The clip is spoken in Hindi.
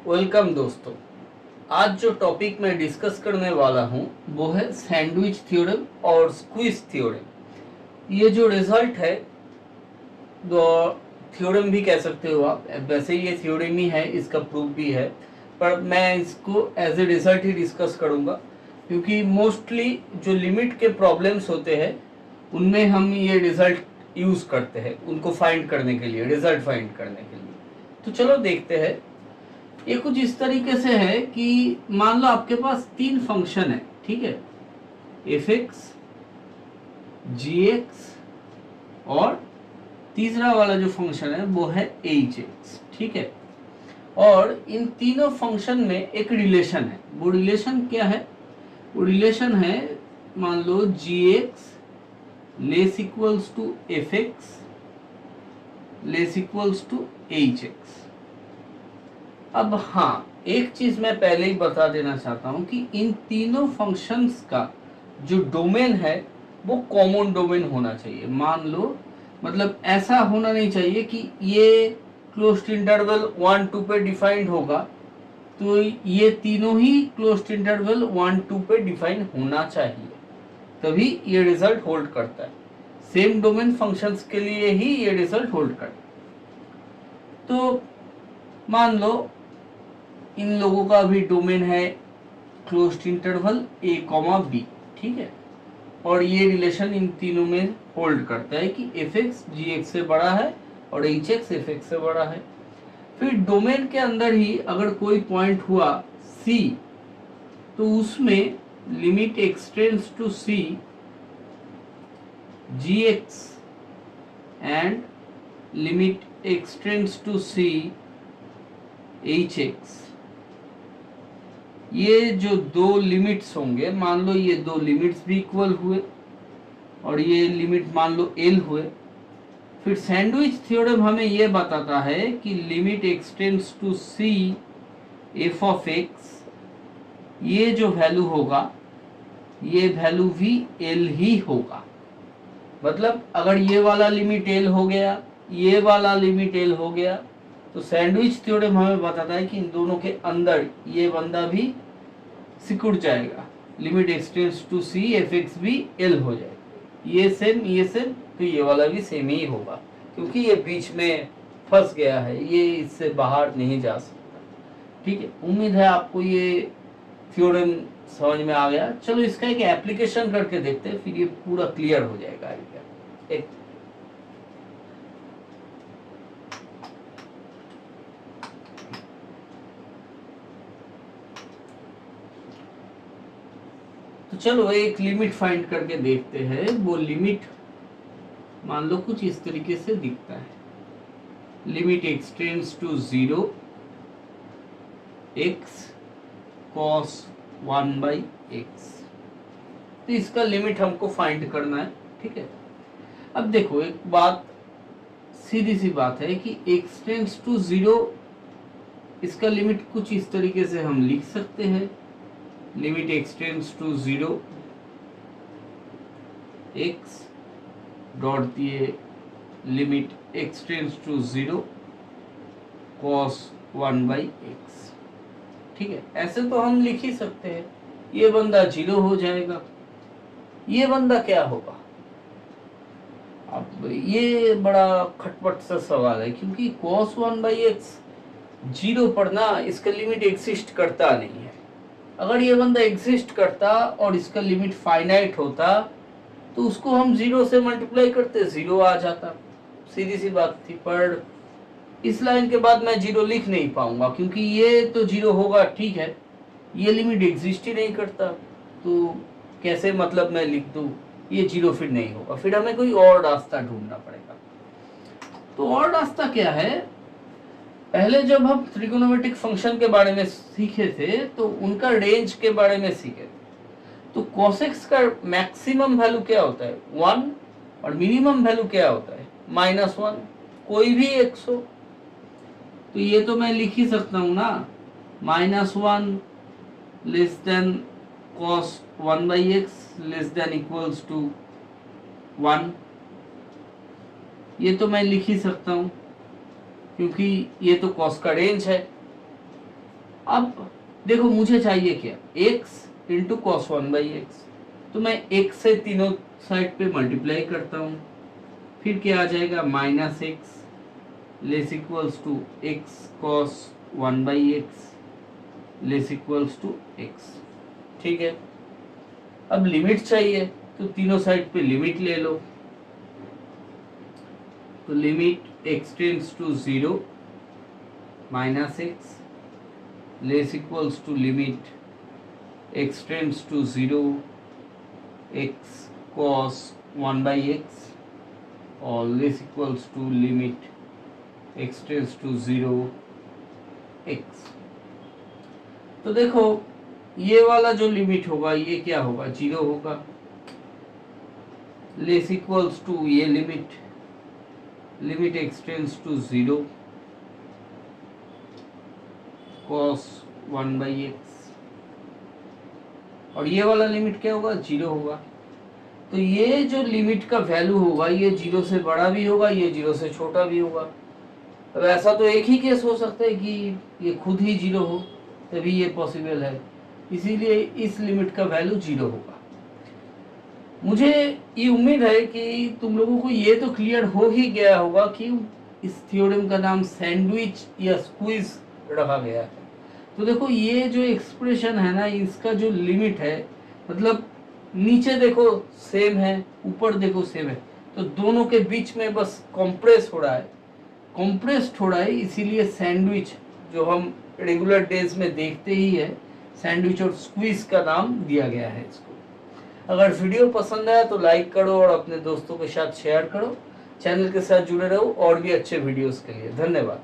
वेलकम दोस्तों। आज जो टॉपिक मैं डिस्कस करने वाला हूँ वो है सैंडविच थ्योरम और स्क्वीज थ्योरम। ये जो रिजल्ट है, थ्योरम भी कह सकते हो आप, वैसे ये थ्योरम ही है, इसका प्रूफ भी है, पर मैं इसको एज ए रिजल्ट ही डिस्कस करूँगा क्योंकि मोस्टली जो लिमिट के प्रॉब्लम्स होते हैं उनमें हम ये रिजल्ट यूज़ करते हैं उनको फाइंड करने के लिए, रिजल्ट फाइंड करने के लिए। तो चलो देखते हैं। ये कुछ इस तरीके से है कि मान लो आपके पास तीन फंक्शन है, ठीक है, एफ एक्स, जी एक्स और तीसरा वाला जो फंक्शन है वो है एच एक्स, ठीक है। और इन तीनों फंक्शन में एक रिलेशन है। वो रिलेशन क्या है? वो रिलेशन है, मान लो G X less equals to F X less equals to H X. अब हाँ, एक चीज मैं पहले ही बता देना चाहता हूं कि इन तीनों फंक्शंस का जो डोमेन है वो कॉमन डोमेन होना चाहिए। मान लो, मतलब ऐसा होना नहीं चाहिए कि ये क्लोज्ड इंटरवल 1 2 पे डिफाइंड होगा तो ये तीनों ही क्लोज्ड इंटरवल 1 2 पे डिफाइन होना चाहिए, तभी ये रिजल्ट होल्ड करता है। सेम डोमेन फंक्शंस के लिए ही ये रिजल्ट होल्ड करता है। तो मान लो इन लोगों का भी डोमेन है closed interval a comma B, ठीक है, और ये रिलेशन इन तीनों में होल्ड करता है कि एफ एक्स जी एक्स से बड़ा है और एच एक्स एफ एक्स से बड़ा है। फिर डोमेन के अंदर ही अगर कोई पॉइंट हुआ c, तो उसमें limit extends to c G X and limit extends to c H X. ये जो दो लिमिट्स होंगे, मान लो ये दो लिमिट्स भी इक्वल हुए और ये लिमिट मान लो एल हुए, फिर सैंडविच थ्योरम हमें ये बताता है कि limit extends to C F of X, ये जो वैल्यू होगा ये वैल्यू भी एल ही होगा। मतलब अगर ये वाला लिमिट एल हो गया, ये वाला लिमिट एल हो गया, तो सैंडविच थ्योरम हमें बताता है कि इन दोनों के अंदर ये बंदा भी सिकुड़ जाएगा, limit extends to C F X भी एल हो जाएगा। ये सेम, तो ये वाला भी सेम ही होगा क्योंकि ये बीच में फंस गया है, ये इससे बाहर नहीं जा सकता। ठीक है, उम्मीद है आपको ये थ्योरम समझ में आ गया। चलो इसका एक एप्लीकेशन करके देखते हैं, फिर ये पूरा क्लियर हो जाएगा आइडिया। एक तो चलो एक लिमिट फाइंड करके देखते हैं। वो लिमिट मान लो कुछ इस तरीके से दिखता है, limit extends to 0 x cos 1 by x। तो इसका लिमिट हमको फाइंड करना है, ठीक है। अब देखो एक बात, सीधी सी बात है कि x टेंड्स टू 0, इसका लिमिट कुछ इस तरीके से हम लिख सकते हैं, limit extends to 0 x dot दिए limit extends to 0 cos 1 by x, ठीक है। ऐसे तो हम लिख ही सकते हैं, ये बंदा 0 हो जाएगा, ये बंदा क्या होगा। अब ये बड़ा खटपट सा सवाल है क्योंकि cos 1 by x 0 पर ना इसका लिमिट एग्जिस्ट करता नहीं है। अगर ये बंदा एग्जिस्ट करता और इसका लिमिट फाइनाइट होता तो उसको हम 0 से मल्टीप्लाई करते, 0 आ जाता, सीधी सी बात थी। पर इस लाइन के बाद मैं 0 लिख नहीं पाऊंगा क्योंकि ये तो 0 होगा, ठीक है, ये लिमिट एग्जिस्ट ही नहीं करता, तो कैसे मतलब मैं लिख दूं ये 0 फिर नहीं होगा, फिर हमें कोई और रास्ता ढूंढना पड़ेगा। तो और रास्ता क्या है? पहले जब हम ट्रिगोनोमेट्रिक फंक्शन के बारे में सीखे थे तो उनका रेंज के बारे में सीखे थे। तो cos x का मैक्सिमम वैल्यू क्या होता है? 1, और मिनिमम वैल्यू क्या होता है? -1, कोई भी x हो। तो ये तो मैं लिख ही सकता हूँ ना, -1 less than cos 1 by x less than equals to 1, ये तो मैं लिख ही सकता हूँ क्योंकि ये तो cos का रेंज है। अब देखो मुझे चाहिए क्या, x इंटू कॉस 1/x, तो मैं x से तीनों साइड पे मल्टीप्लाई करता हूँ, फिर क्या आ जाएगा -x less equals to x cos 1/x less equals to x। ठीक है, अब लिमिट चाहिए तो तीनों साइड पे लिमिट ले लो, तो limit x tends to 0 -x less equals to limit x tends to 0 x cos 1/x और less equals to limit x tends to 0 x। तो देखो ये वाला जो लिमिट होगा ये क्या होगा, 0 होगा, लेस इक्वल्स टू ये limit x tends to 0 cos 1/x, और ये वाला लिमिट क्या होगा, 0 होगा। तो ये जो लिमिट का वैल्यू होगा ये 0 से बड़ा भी होगा, ये 0 से छोटा भी होगा। अब ऐसा तो एक ही केस हो सकता है कि ये खुद ही 0 हो, तभी ये पॉसिबल है, इसीलिए इस लिमिट का वैल्यू 0 होगा। मुझे ये उम्मीद है कि तुम लोगों को ये तो क्लियर हो ही गया होगा कि इस थ्योरम का नाम सैंडविच या स्क्वीज रखा गया है। तो देखो ये जो एक्सप्रेशन है ना, इसका जो लिमिट है, मतलब नीचे देखो सेम है, ऊपर देखो सेम है, तो दोनों के बीच में बस कॉम्प्रेस हो रहा है, कॉम्प्रेस्ड हो रहा है, इसीलिए सैंडविच जो हम रेगुलर डेज में देखते ही है, सैंडविच और स्क्वीज का नाम दिया गया है इसको। अगर वीडियो पसंद आया तो लाइक करो और अपने दोस्तों के साथ शेयर करो, चैनल के साथ जुड़े रहो और भी अच्छे वीडियोस के लिए। धन्यवाद।